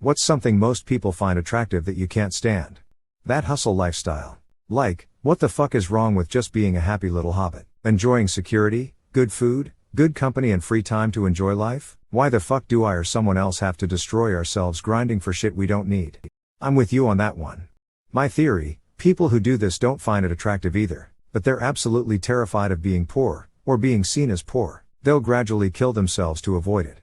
What's something most people find attractive that you can't stand? That hustle lifestyle. Like, what the fuck is wrong with just being a happy little hobbit? Enjoying security, good food, good company and free time to enjoy life? Why the fuck do I or someone else have to destroy ourselves grinding for shit we don't need? I'm with you on that one. My theory, people who do this don't find it attractive either, but they're absolutely terrified of being poor, or being seen as poor. They'll gradually kill themselves to avoid it.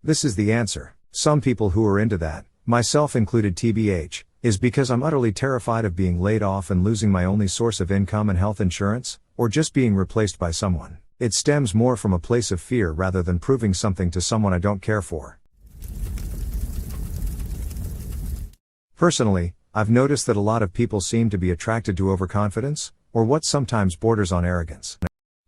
This is the answer. Some people who are into that, myself included TBH, is because I'm utterly terrified of being laid off and losing my only source of income and health insurance, or just being replaced by someone. It stems more from a place of fear rather than proving something to someone I don't care for. Personally, I've noticed that a lot of people seem to be attracted to overconfidence, or what sometimes borders on arrogance.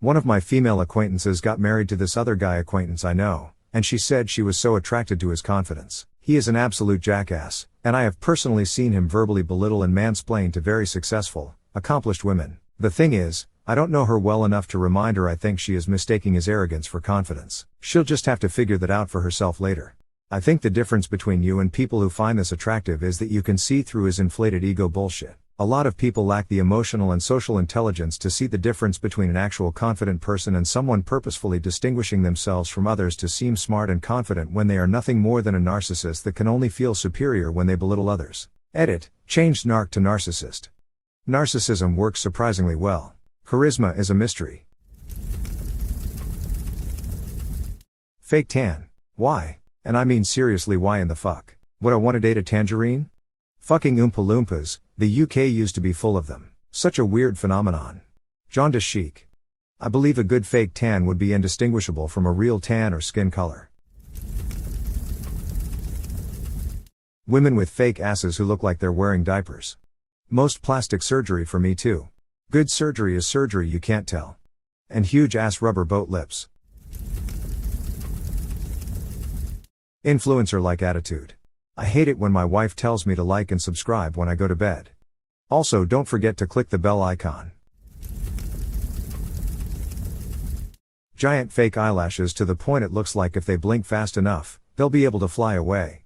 One of my female acquaintances got married to this other guy acquaintance I know, and she said she was so attracted to his confidence. He is an absolute jackass, and I have personally seen him verbally belittle and mansplain to very successful, accomplished women. The thing is, I don't know her well enough to remind her I think she is mistaking his arrogance for confidence. She'll just have to figure that out for herself later. I think the difference between you and people who find this attractive is that you can see through his inflated ego bullshit. A lot of people lack the emotional and social intelligence to see the difference between an actual confident person and someone purposefully distinguishing themselves from others to seem smart and confident when they are nothing more than a narcissist that can only feel superior when they belittle others. Edit, changed narc to narcissist. Narcissism works surprisingly well. Charisma is a mystery. Fake tan. Why? And I mean seriously, why in the fuck? Would I want to date a tangerine? Fucking Oompa Loompas, the UK used to be full of them. Such a weird phenomenon. Jaundice chic. I believe a good fake tan would be indistinguishable from a real tan or skin color. Women with fake asses who look like they're wearing diapers. Most plastic surgery for me too. Good surgery is surgery you can't tell. And huge ass rubber boat lips. Influencer-like attitude. I hate it when my wife tells me to like and subscribe when I go to bed. Also, don't forget to click the bell icon. Giant fake eyelashes to the point it looks like if they blink fast enough, they'll be able to fly away.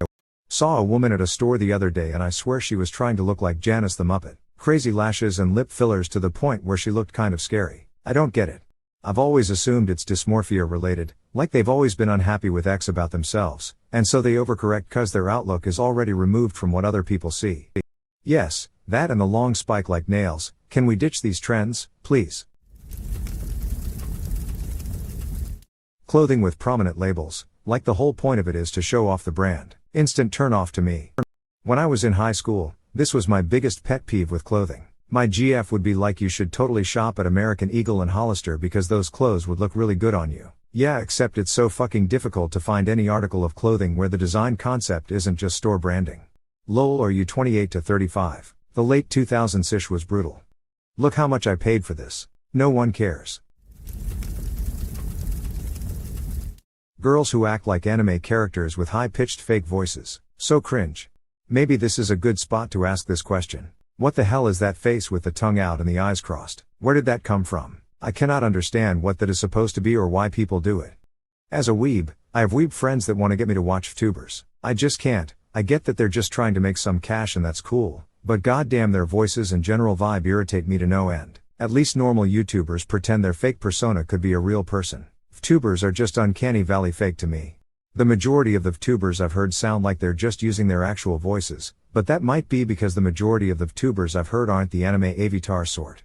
Saw a woman at a store the other day and I swear she was trying to look like Janice the Muppet. Crazy lashes and lip fillers to the point where she looked kind of scary. I don't get it. I've always assumed it's dysmorphia related, like they've always been unhappy with X about themselves, and so they overcorrect cause their outlook is already removed from what other people see. Yes, that and the long spike like nails. Can we ditch these trends, please? Clothing with prominent labels, like the whole point of it is to show off the brand. Instant turn off to me. When I was in high school, this was my biggest pet peeve with clothing. My GF would be like, you should totally shop at American Eagle and Hollister because those clothes would look really good on you. Yeah, except it's so fucking difficult to find any article of clothing where the design concept isn't just store branding. Lol, are you 28 to 35? The late 2000s-ish was brutal. Look how much I paid for this. No one cares. Girls who act like anime characters with high-pitched fake voices. So cringe. Maybe this is a good spot to ask this question. What the hell is that face with the tongue out and the eyes crossed? Where did that come from? I cannot understand what that is supposed to be or why people do it. As a weeb, I have weeb friends that want to get me to watch VTubers. I just can't. I get that they're just trying to make some cash and that's cool, but goddamn, their voices and general vibe irritate me to no end. At least normal YouTubers pretend their fake persona could be a real person. VTubers are just uncanny valley fake to me. The majority of the VTubers I've heard sound like they're just using their actual voices, but that might be because the majority of the VTubers I've heard aren't the anime avatar sort.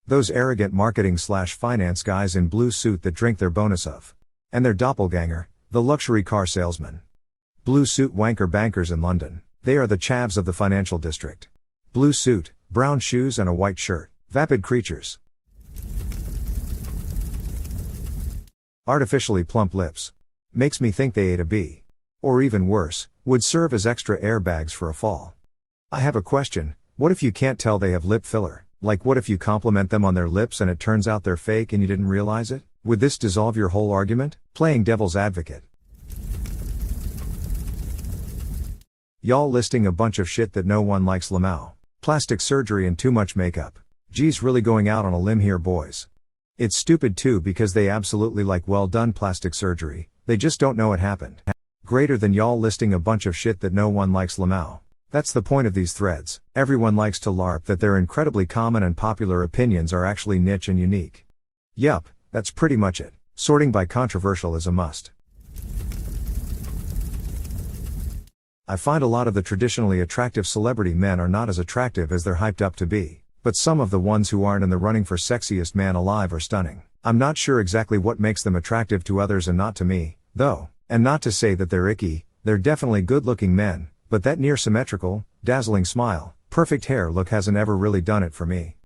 Those arrogant marketing/finance guys in blue suit that drink their bonus of. And their doppelganger, the luxury car salesman. Blue suit wanker bankers in London. They are the chavs of the financial district. Blue suit, brown shoes and a white shirt. Vapid creatures. Artificially plump lips. Makes me think they ate a bee. Or even worse, would serve as extra airbags for a fall. I have a question, what if you can't tell they have lip filler? Like, what if you compliment them on their lips and it turns out they're fake and you didn't realize it? Would this dissolve your whole argument? Playing devil's advocate. Y'all listing a bunch of shit that no one likes. Lamau. Plastic surgery and too much makeup. Geez, really going out on a limb here, boys. It's stupid too because they absolutely like well done plastic surgery, They just don't know it happened. Greater than y'all listing a bunch of shit that no one likes lamau. That's the point of these threads. Everyone likes to LARP that their incredibly common and popular opinions are actually niche and unique. Yup, that's pretty much it. Sorting by controversial is a must. I find a lot of the traditionally attractive celebrity men are not as attractive as they're hyped up to be, but some of the ones who aren't in the running for sexiest man alive are stunning. I'm not sure exactly what makes them attractive to others and not to me, though, and not to say that they're icky, they're definitely good-looking men, but that near-symmetrical, dazzling smile, perfect hair look hasn't ever really done it for me.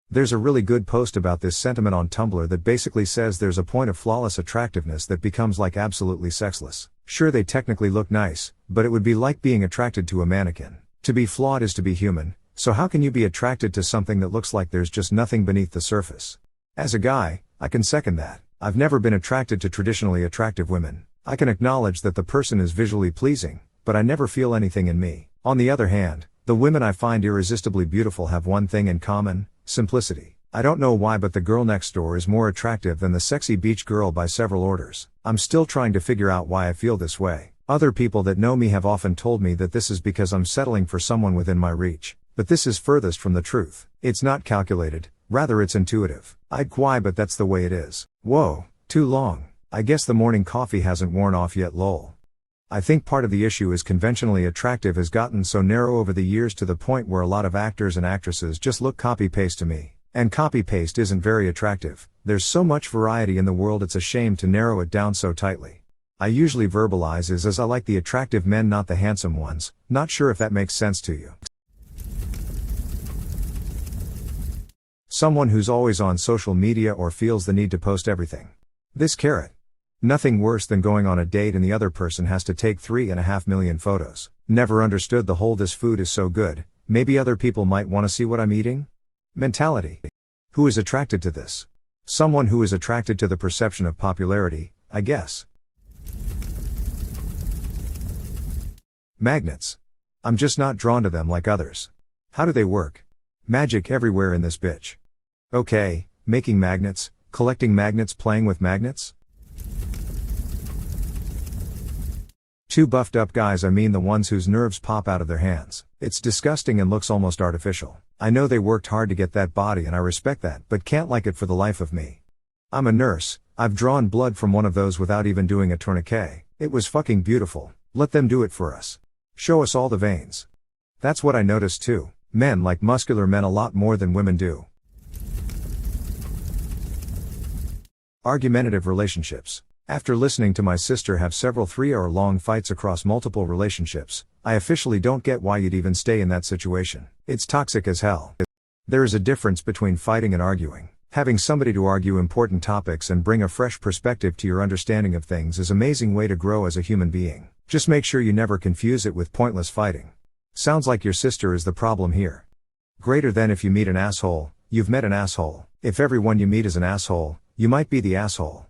There's a really good post about this sentiment on Tumblr that basically says there's a point of flawless attractiveness that becomes like absolutely sexless. Sure, they technically look nice, but it would be like being attracted to a mannequin. To be flawed is to be human, so how can you be attracted to something that looks like there's just nothing beneath the surface? As a guy, I can second that. I've never been attracted to traditionally attractive women. I can acknowledge that the person is visually pleasing, but I never feel anything in me. On the other hand, the women I find irresistibly beautiful have one thing in common: simplicity. I don't know why, but the girl next door is more attractive than the sexy beach girl by several orders. I'm still trying to figure out why I feel this way. Other people that know me have often told me that this is because I'm settling for someone within my reach. But this is furthest from the truth. It's not calculated, rather it's intuitive. I'd why, but that's the way it is. Whoa, too long. I guess the morning coffee hasn't worn off yet, lol. I think part of the issue is conventionally attractive has gotten so narrow over the years to the point where a lot of actors and actresses just look copy-paste to me. And copy-paste isn't very attractive. There's so much variety in the world, it's a shame to narrow it down so tightly. I usually verbalize is as I like the attractive men, not the handsome ones. Not sure if that makes sense to you. Someone who's always on social media or feels the need to post everything. This carrot. Nothing worse than going on a date and the other person has to take 3.5 million photos. Never understood the whole "this food is so good, maybe other people might want to see what I'm eating" mentality. Who is attracted to this? Someone who is attracted to the perception of popularity, I guess. Magnets. I'm just not drawn to them like others. How do they work? Magic everywhere in this bitch. Okay, making magnets, collecting magnets, playing with magnets? Two buffed up guys, I mean the ones whose nerves pop out of their hands. It's disgusting and looks almost artificial. I know they worked hard to get that body and I respect that, but can't like it for the life of me. I'm a nurse, I've drawn blood from one of those without even doing a tourniquet. It was fucking beautiful. Let them do it for us. Show us all the veins. That's what I noticed too. Men like muscular men a lot more than women do. Argumentative relationships. After listening to my sister have several 3-hour-long fights across multiple relationships, I officially don't get why you'd even stay in that situation. It's toxic as hell. There is a difference between fighting and arguing. Having somebody to argue important topics and bring a fresh perspective to your understanding of things is an amazing way to grow as a human being. Just make sure you never confuse it with pointless fighting. Sounds like your sister is the problem here. Greater than if you meet an asshole, you've met an asshole. If everyone you meet is an asshole, you might be the asshole.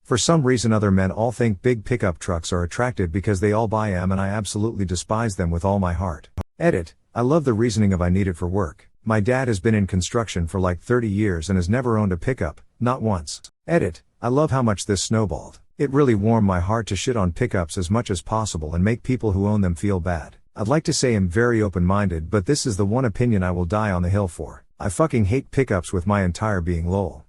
For some reason other men all think big pickup trucks are attractive because they all buy them, and I absolutely despise them with all my heart. Edit. I love the reasoning of I need it for work. My dad has been in construction for like 30 years and has never owned a pickup, not once. Edit. I love how much this snowballed. It really warmed my heart to shit on pickups as much as possible and make people who own them feel bad. I'd like to say I'm very open-minded, but this is the one opinion I will die on the hill for. I fucking hate pickups with my entire being, lol.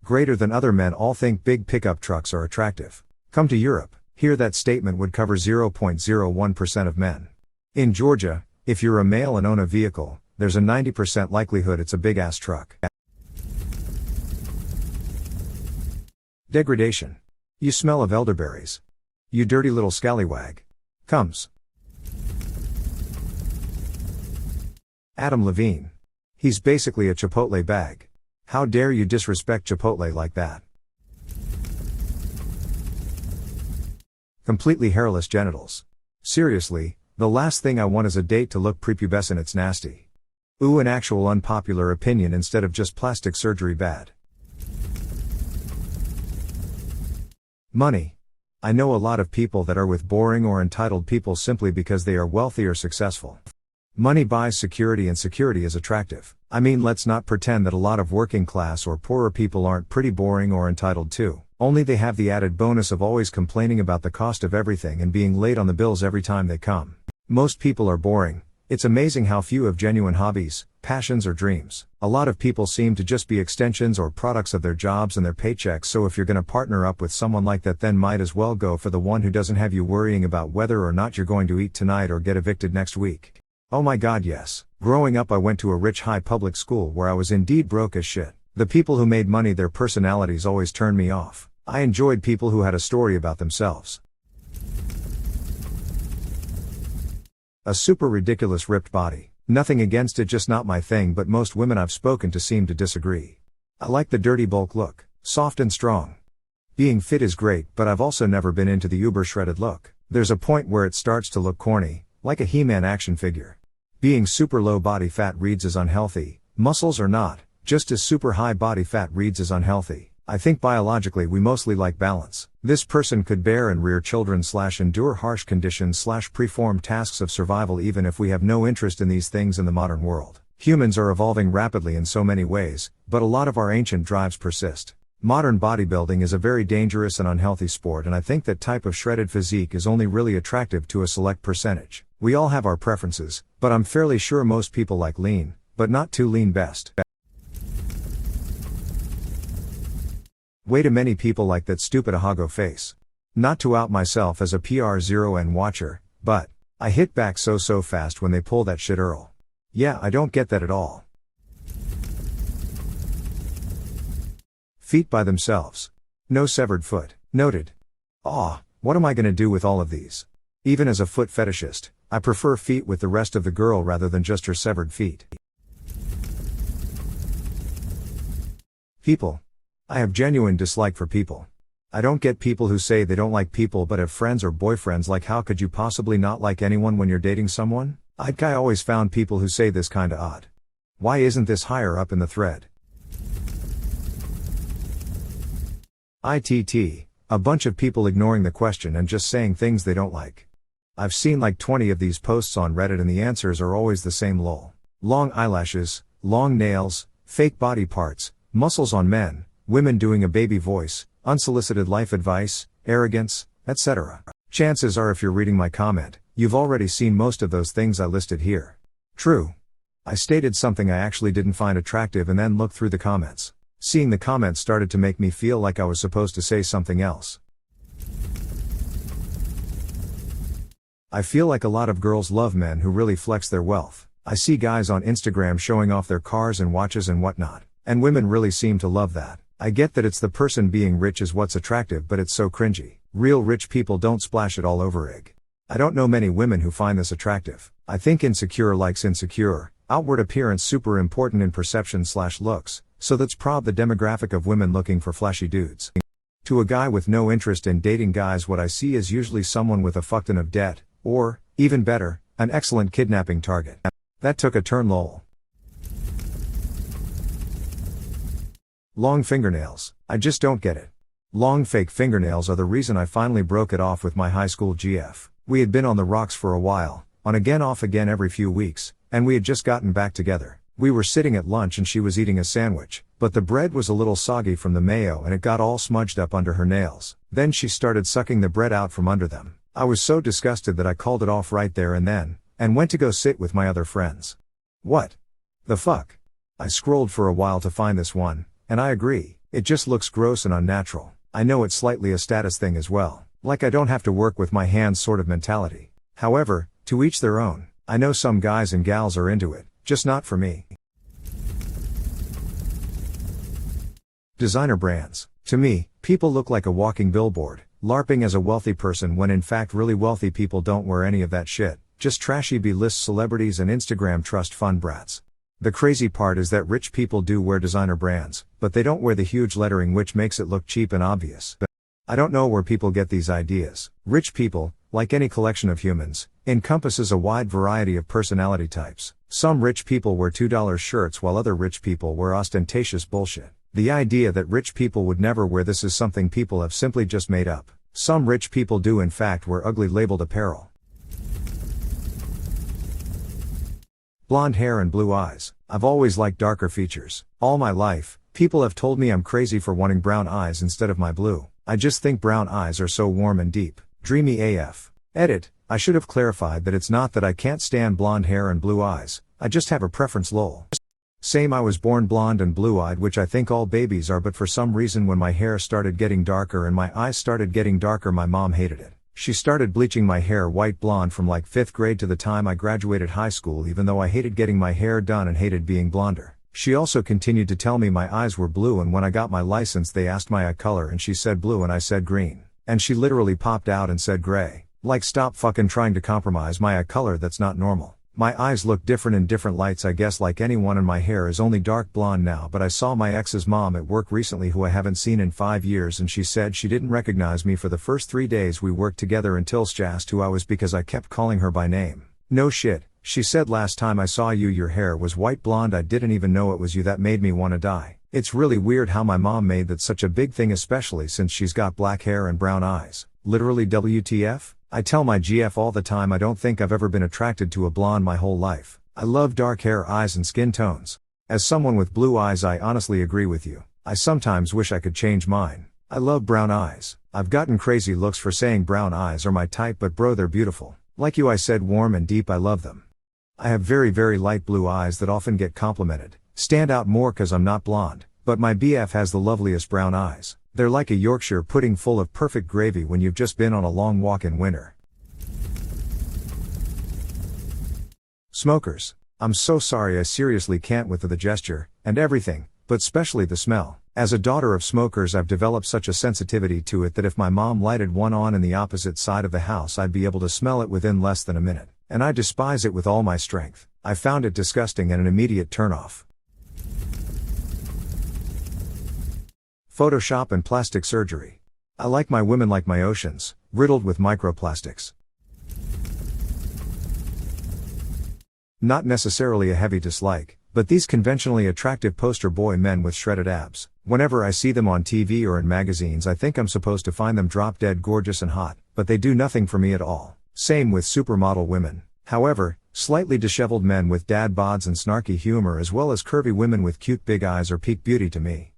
Greater than other men all think big pickup trucks are attractive. Come to Europe. Here that statement would cover 0.01% of men. In Georgia, if you're a male and own a vehicle, there's a 90% likelihood it's a big ass truck. Degradation. You smell of elderberries. You dirty little scallywag. Comes. Adam Levine. He's basically a Chipotle bag. How dare you disrespect Chipotle like that? Completely hairless genitals. Seriously, the last thing I want is a date to look prepubescent, it's nasty. Ooh, an actual unpopular opinion instead of just plastic surgery bad. Money. I know a lot of people that are with boring or entitled people simply because they are wealthy or successful. Money buys security and security is attractive. I mean, let's not pretend that a lot of working class or poorer people aren't pretty boring or entitled too. Only they have the added bonus of always complaining about the cost of everything and being late on the bills every time they come. Most people are boring. It's amazing how few have genuine hobbies, passions or dreams. A lot of people seem to just be extensions or products of their jobs and their paychecks, so if you're gonna partner up with someone like that, then might as well go for the one who doesn't have you worrying about whether or not you're going to eat tonight or get evicted next week. Oh my god, yes. Growing up I went to a rich high public school where I was indeed broke as shit. The people who made money, their personalities always turned me off. I enjoyed people who had a story about themselves. A super ridiculous ripped body. Nothing against it, just not my thing, but most women I've spoken to seem to disagree. I like the dirty bulk look. Soft and strong. Being fit is great, but I've also never been into the uber shredded look. There's a point where it starts to look corny, like a He-Man action figure. Being super low body fat reads as unhealthy, muscles are not, just as super high body fat reads as unhealthy. I think biologically we mostly like balance. This person could bear and rear children / endure harsh conditions / perform tasks of survival even if we have no interest in these things in the modern world. Humans are evolving rapidly in so many ways, but a lot of our ancient drives persist. Modern bodybuilding is a very dangerous and unhealthy sport, and I think that type of shredded physique is only really attractive to a select percentage. We all have our preferences, but I'm fairly sure most people like lean, but not too lean best. Way too many people like that stupid Ahago face. Not to out myself as a PR0N watcher, but I hit back so fast when they pull that shit Earl. Yeah, I don't get that at all. Feet by themselves. No severed foot. Noted. Aw, what am I gonna do with all of these? Even as a foot fetishist, I prefer feet with the rest of the girl rather than just her severed feet. People. I have genuine dislike for people. I don't get people who say they don't like people but have friends or boyfriends. Like, how could you possibly not like anyone when you're dating someone? I always found people who say this kinda odd. Why isn't this higher up in the thread? ITT, a bunch of people ignoring the question and just saying things they don't like. I've seen like 20 of these posts on Reddit and the answers are always the same lol. Long eyelashes, long nails, fake body parts, muscles on men, women doing a baby voice, unsolicited life advice, arrogance, etc. Chances are if you're reading my comment, you've already seen most of those things I listed here. True. I stated something I actually didn't find attractive and then looked through the comments. Seeing the comments started to make me feel like I was supposed to say something else. I feel like a lot of girls love men who really flex their wealth. I see guys on Instagram showing off their cars and watches and whatnot, and women really seem to love that. I get that it's the person being rich is what's attractive, but it's so cringy. Real rich people don't splash it all over ig. I don't know many women who find this attractive. I think insecure likes insecure, outward appearance super important in perception / looks, so that's prob the demographic of women looking for flashy dudes. To a guy with no interest in dating guys, what I see is usually someone with a fuckton of debt, or, even better, an excellent kidnapping target. That took a turn lol. Long fingernails. I just don't get it. Long fake fingernails are the reason I finally broke it off with my high school GF. We had been on the rocks for a while, on again off again every few weeks, and we had just gotten back together. We were sitting at lunch and she was eating a sandwich, but the bread was a little soggy from the mayo and it got all smudged up under her nails. Then she started sucking the bread out from under them. I was so disgusted that I called it off right there and then, and went to go sit with my other friends. What the fuck? I scrolled for a while to find this one. And I agree, it just looks gross and unnatural. I know it's slightly a status thing as well, like I don't have to work with my hands sort of mentality. However, to each their own. I know some guys and gals are into it, just not for me. Designer brands. To me, people look like a walking billboard, LARPing as a wealthy person when in fact really wealthy people don't wear any of that shit, just trashy B-list celebrities and Instagram trust fund brats. The crazy part is that rich people do wear designer brands, but they don't wear the huge lettering which makes it look cheap and obvious. I don't know where people get these ideas. Rich people, like any collection of humans, encompasses a wide variety of personality types. Some rich people wear $2 shirts while other rich people wear ostentatious bullshit. The idea that rich people would never wear this is something people have simply just made up. Some rich people do in fact wear ugly labeled apparel. Blonde hair and blue eyes. I've always liked darker features. All my life, people have told me I'm crazy for wanting brown eyes instead of my blue. I just think brown eyes are so warm and deep. Dreamy AF. Edit, I should have clarified that it's not that I can't stand blonde hair and blue eyes, I just have a preference lol. Same, I was born blonde and blue-eyed, which I think all babies are, but for some reason when my hair started getting darker and my eyes started getting darker, my mom hated it. She started bleaching my hair white blonde from like 5th grade to the time I graduated high school, even though I hated getting my hair done and hated being blonder. She also continued to tell me my eyes were blue, and when I got my license they asked my eye color and she said blue and I said green. And she literally popped out and said gray. Like, stop fucking trying to compromise my eye color, that's not normal. My eyes look different in different lights I guess like anyone, and my hair is only dark blonde now, but I saw my ex's mom at work recently who I haven't seen in 5 years, and she said she didn't recognize me for the first 3 days we worked together until she asked who I was because I kept calling her by name. No shit, she said last time I saw you your hair was white blonde, I didn't even know it was you, that made me wanna die. It's really weird how my mom made that such a big thing, especially since she's got black hair and brown eyes. Literally WTF? I tell my GF all the time I don't think I've ever been attracted to a blonde my whole life. I love dark hair, eyes and skin tones. As someone with blue eyes I honestly agree with you. I sometimes wish I could change mine. I love brown eyes. I've gotten crazy looks for saying brown eyes are my type, but bro, they're beautiful. Like you, I said warm and deep, I love them. I have very light blue eyes that often get complimented. Stand out more cause I'm not blonde, but my BF has the loveliest brown eyes. They're like a Yorkshire pudding full of perfect gravy when you've just been on a long walk in winter. Smokers. I'm so sorry, I seriously can't with the gesture, and everything, but especially the smell. As a daughter of smokers I've developed such a sensitivity to it that if my mom lighted one on in the opposite side of the house I'd be able to smell it within less than a minute. And I despise it with all my strength. I found it disgusting and an immediate turnoff. Photoshop and plastic surgery. I like my women like my oceans, riddled with microplastics. Not necessarily a heavy dislike, but these conventionally attractive poster boy men with shredded abs. Whenever I see them on TV or in magazines I think I'm supposed to find them drop dead gorgeous and hot, but they do nothing for me at all. Same with supermodel women. However, slightly disheveled men with dad bods and snarky humor as well as curvy women with cute big eyes are peak beauty to me.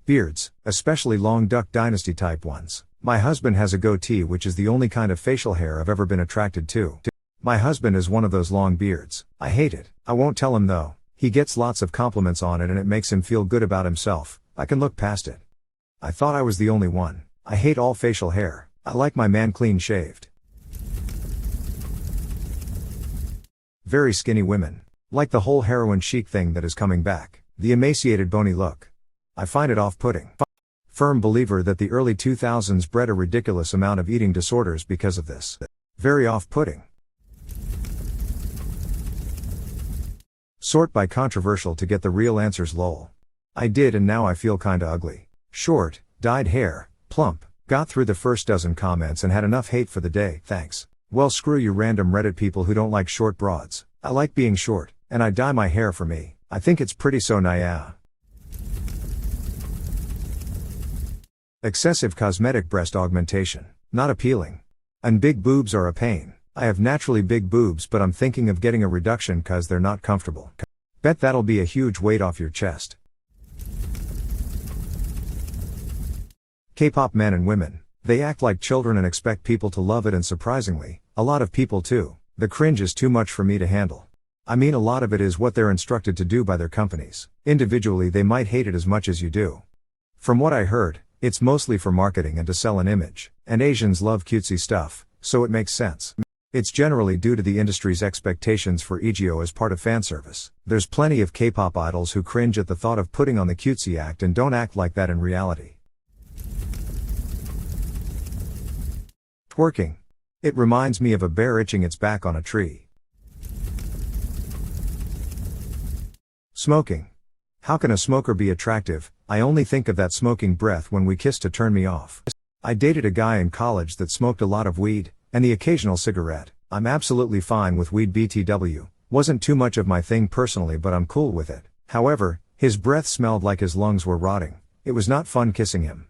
Beards, especially long Duck Dynasty type ones. My husband has a goatee, which is the only kind of facial hair I've ever been attracted to. My husband is one of those long beards. I hate it. I won't tell him though. He gets lots of compliments on it and it makes him feel good about himself. I can look past it. I thought I was the only one. I hate all facial hair. I like my man clean shaved. Very skinny women. Like the whole heroin chic thing that is coming back. The emaciated bony look. I find it off-putting. Firm believer that the early 2000s bred a ridiculous amount of eating disorders because of this. Very off-putting. Sort by controversial to get the real answers lol. I did and now I feel kinda ugly. Short, dyed hair, plump, got through the first dozen comments and had enough hate for the day, thanks. Well, screw you random Reddit people who don't like short broads. I like being short, and I dye my hair for me. I think it's pretty so naya. Excessive cosmetic breast augmentation. Not appealing. And big boobs are a pain. I have naturally big boobs but I'm thinking of getting a reduction cause they're not comfortable. Bet that'll be a huge weight off your chest. K-pop men and women. They act like children and expect people to love it, and surprisingly, a lot of people too. The cringe is too much for me to handle. I mean, a lot of it is what they're instructed to do by their companies. Individually they might hate it as much as you do. From what I heard, it's mostly for marketing and to sell an image. And Asians love cutesy stuff, so it makes sense. It's generally due to the industry's expectations for EGO as part of fan service. There's plenty of K-pop idols who cringe at the thought of putting on the cutesy act and don't act like that in reality. Twerking. It reminds me of a bear itching its back on a tree. Smoking. How can a smoker be attractive? I only think of that smoking breath when we kiss to turn me off. I dated a guy in college that smoked a lot of weed, and the occasional cigarette. I'm absolutely fine with weed BTW. Wasn't too much of my thing personally, but I'm cool with it. However, his breath smelled like his lungs were rotting. It was not fun kissing him.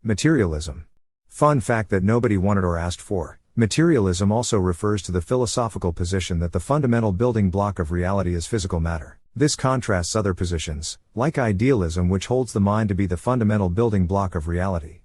Materialism. Fun fact that nobody wanted or asked for. Materialism also refers to the philosophical position that the fundamental building block of reality is physical matter. This contrasts other positions, like idealism, which holds the mind to be the fundamental building block of reality.